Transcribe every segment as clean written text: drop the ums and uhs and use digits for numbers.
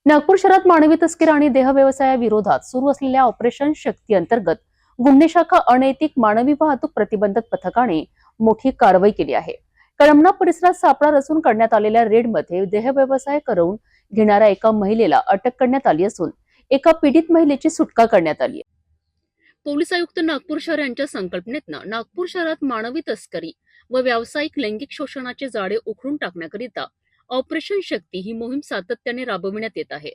नागपूर शहरात मानवी तस्करी आणि देह व्यवसायाविरोधात सुरू असलेल्या ऑपरेशन शक्ती अंतर्गत गुन्हे शाखा अनैतिक मानवी वाहतूक प्रतिबंधक पथकाने मोठी कारवाई केली आहे. कळमना परिसरात सापळा रचून करण्यात आलेल्या रेडमध्ये देह व्यवसाय करून घेणाऱ्या एका महिलेला अटक करण्यात आली असून एका पीडित महिलेची सुटका करण्यात आली आहे. पोलीस आयुक्त नागपूर शहर यांच्या संकल्पनेतनं नागपूर शहरात मानवी तस्करी व व्यावसायिक लैंगिक शोषणाचे जाळे उखडून टाकण्याकरिता ऑपरेशन शक्ती ही मोहीम सातत्याने राबविण्यात येत आहे.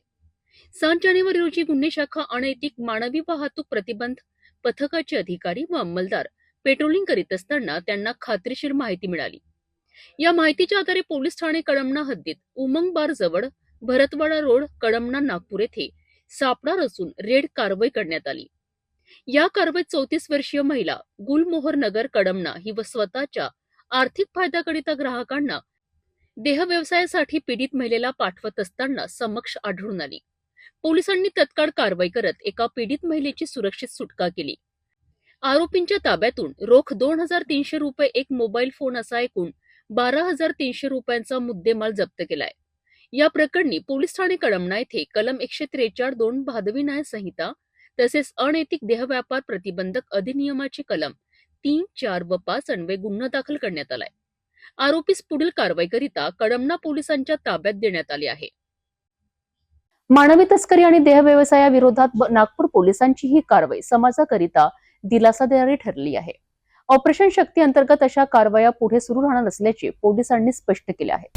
7 जानेवारी रोजी गुन्हे शाखा अनैतिक मानवी वाहतूक प्रतिबंध पथकाचे अधिकारी व अंमलदार पेट्रोलिंग करीत असताना त्यांना खात्रीशीर माहिती मिळाली. या माहितीच्या आधारे पोलीस ठाणे कळमना हद्दीत उमंग बार जवळ भरतवाडा रोड कळमना नागपूर येथे सापळा रचून रेड कारवाई करण्यात आली. या कारवाईत 34 वर्षीय महिला गुलमोहर नगर कळमना ही स्वतःच्या आर्थिक फायद्याकरिता ग्राहकांना देह व्यवसायासाठी पीडित महिलेला पाठवत असताना समक्ष आढळून आली. पोलिसांनी तत्काळ कारवाई करत एका पीडित महिलेची सुरक्षित सुटका केली. आरोपींच्या ताब्यातून रोख 2,300 रुपये, एक मोबाईल फोन असा एकूण 12,300 रुपयांचा मुद्देमाल जप्त केलाय. या प्रकरणी पोलीस ठाणे कळमना येथे कलम 143(2) भादवी न्याय संहिता तसेच अनैतिक देह व्यापार प्रतिबंधक अधिनियमाची कलम 3, 4 व 5 अन्वये गुन्हा दाखल करण्यात आलाय. आरोपीस पुढील कारवाईकरिता कळमना पोलिसांच्या ताब्यात देण्यात आले आहे. मानवी तस्करी आणि देह व्यवसायाविरोधात नागपूर पोलिसांची ही कारवाई समाजाकरिता दिलासा देणारी ठरली आहे. ऑपरेशन शक्ती अंतर्गत अशा कारवाया पुढे सुरू राहणार असल्याचे पोलिसांनी स्पष्ट केले आहे.